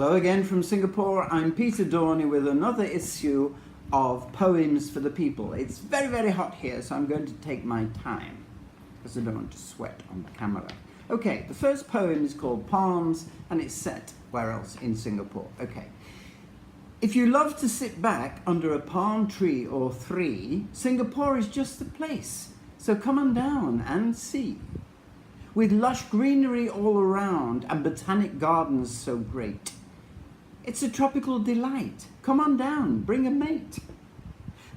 Hello again from Singapore. I'm Peter Dorney with another issue of Poems for the People. It's very, very hot here, so I'm going to take my time because I don't want to sweat on the camera. Okay, the first poem is called Palms and it's set where else? In Singapore. Okay. If you love to sit back under a palm tree or three, Singapore is just the place. So come on down and see. With lush greenery all around and botanic gardens so great. It's a tropical delight. Come on down, bring a mate.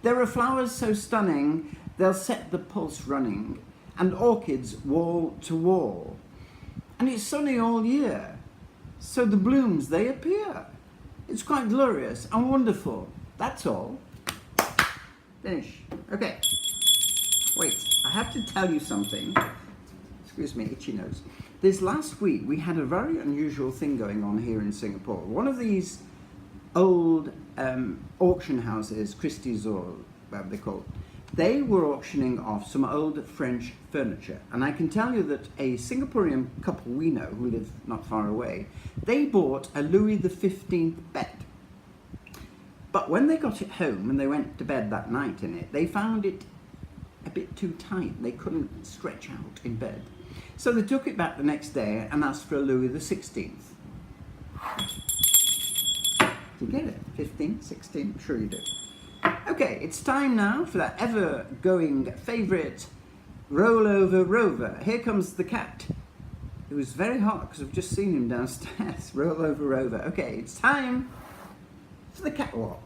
There are flowers so stunning, they'll set the pulse running, and orchids wall to wall. And it's sunny all year, so the blooms, they appear. It's quite glorious and wonderful, that's all. Finish. Okay. Wait, I have to tell you something. Excuse me, itchy nose. This last week we had a very unusual thing going on here in Singapore. One of these old auction houses, Christie's or whatever they call it, they were auctioning off some old French furniture. And I can tell you that a Singaporean couple we know who live not far away, they bought a Louis XV bed. But when they got it home and they went to bed that night in it, they found it a bit too tight. They couldn't stretch out in bed. So they took it back the next day and asked for a Louis XVI. Do you get it? 15, 16? I'm sure you do. Okay, it's time now for that ever-going favourite Role Over Rover. Here comes the cat. It was very hot because I've just seen him downstairs. Roll Over Rover. Okay, it's time for the catwalk.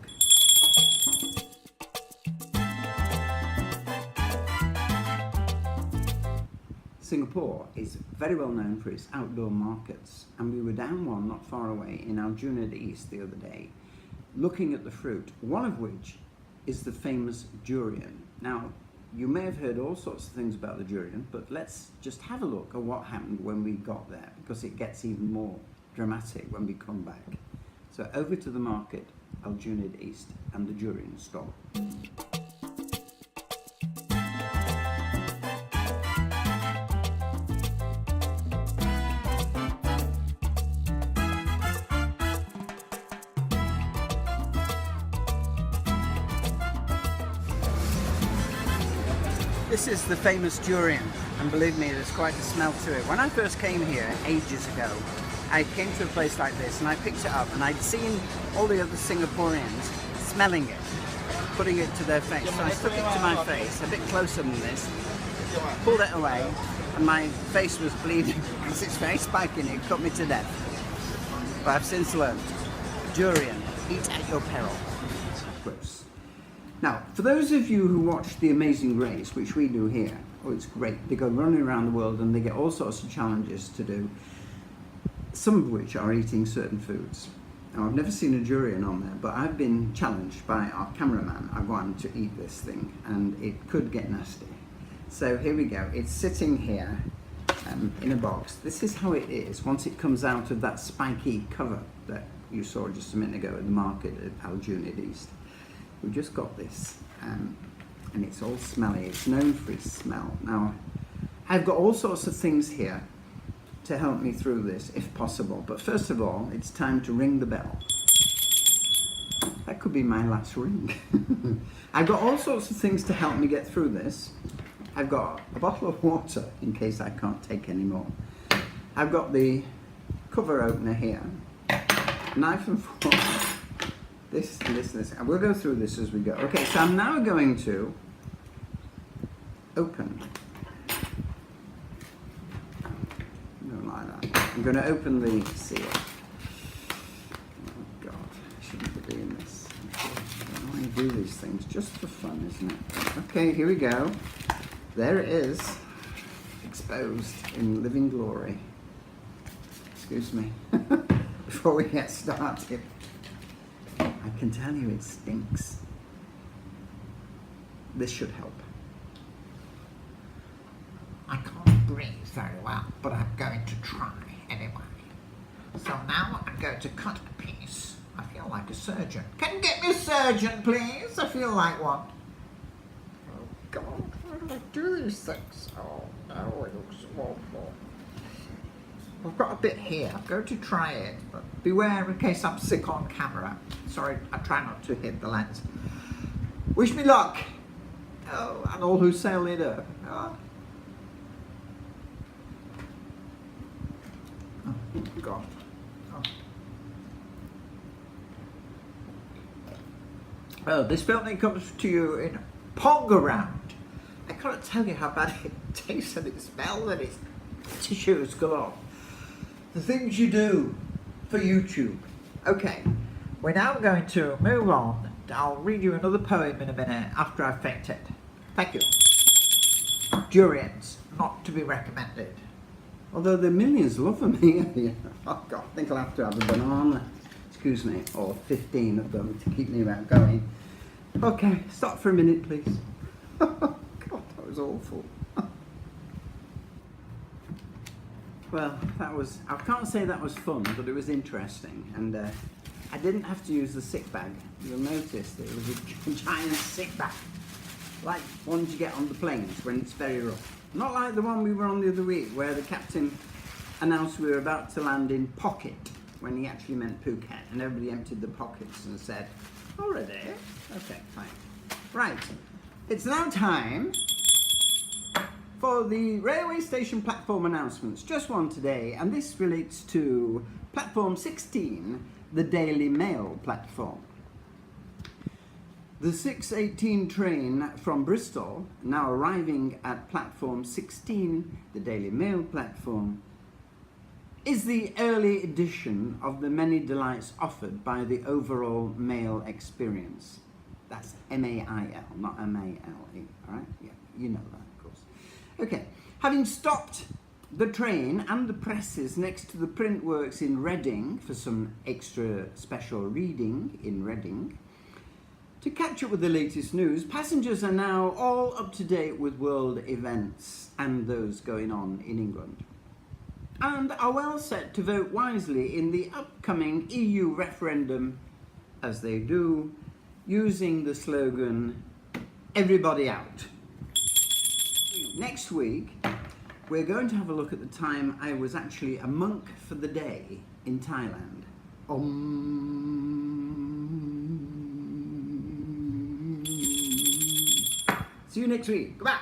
Singapore is very well known for its outdoor markets, and we were down one not far away in Aljunied East the other day, looking at the fruit, one of which is the famous durian. Now, you may have heard all sorts of things about the durian, but let's just have a look at what happened when we got there, because it gets even more dramatic when we come back. So over to the market, Aljunied East, and the durian stall. This is the famous durian, and believe me, there's quite a smell to it. When I first came here ages ago, I came to a place like this and I picked it up and I'd seen all the other Singaporeans smelling it, putting it to their face. So I stuck it to my face, a bit closer than this, pulled it away, and my face was bleeding because it's very spiky and it cut me to death. But I've since learned, durian, eat at your peril. Gross. Now, for those of you who watch The Amazing Race, which we do here, oh, it's great. They go running around the world and they get all sorts of challenges to do, some of which are eating certain foods. Now, I've never seen a durian on there, but I've been challenged by our cameraman. I want him to eat this thing, and it could get nasty. So here we go. It's sitting here in a box. This is how it is once it comes out of that spiky cover that you saw just a minute ago at the market at Aljunied East. We've just got this, and it's all smelly. It's known for its smell. Now, I've got all sorts of things here to help me through this, if possible. But first of all, it's time to ring the bell. That could be my last ring. I've got all sorts of things to help me get through this. I've got a bottle of water in case I can't take any more. I've got the cover opener here, knife and fork. This, and we'll go through this as we go. Okay, so I'm now going to open. Don't like that. I'm going to open the seal. Oh God, I shouldn't be doing this. I don't want to do these things just for fun, isn't it? Okay, here we go. There it is, exposed in living glory. Excuse me. Before we get started. I can tell you it stinks. This should help. I can't breathe very well, but I'm going to try anyway. So now I'm going to cut a piece. I feel like a surgeon. Can you get me a surgeon, please? I feel like one. Oh God, how do I do these things? Oh no, it looks awful. I've got a bit here. I'm going to try it, but beware in case I'm sick on camera. Sorry, I try not to hit the lens. Wish me luck. Oh, and all who sail later. Oh, God. Oh, this filming comes to you in Pongaround. I can't tell you how bad it tastes and it smells and its tissues galore. The things you do for YouTube. Okay, we're now going to move on. I'll read you another poem in a minute after I've fainted. Thank you. Durians, not to be recommended. Although the millions love them here. Oh God, I think I'll have to have a banana. Excuse me, or 15 of them to keep me about going. Okay, stop for a minute, please. God, that was awful. Well, I can't say that was fun, but it was interesting. And I didn't have to use the sick bag. You'll notice that it was a giant sick bag. Like ones you get on the planes when it's very rough. Not like the one we were on the other week where the captain announced we were about to land in Pocket when he actually meant Phuket, and everybody emptied the pockets and said, already? Okay, fine. Right, it's now time for the railway station platform announcements. Just one today, and this relates to platform 16, the Daily Mail platform. The 6:18 train from Bristol, now arriving at platform 16, the Daily Mail platform, is the early edition of the many delights offered by the overall mail experience. That's M-A-I-L, not M-A-L-E, all right? Yeah, you know that, of course. Okay, having stopped the train and the presses next to the print works in Reading for some extra special reading in Reading, to catch up with the latest news, passengers are now all up to date with world events and those going on in England, and are well set to vote wisely in the upcoming EU referendum, as they do, using the slogan, everybody out. Next week, we're going to have a look at the time I was actually a monk for the day in Thailand. See you next week. Goodbye.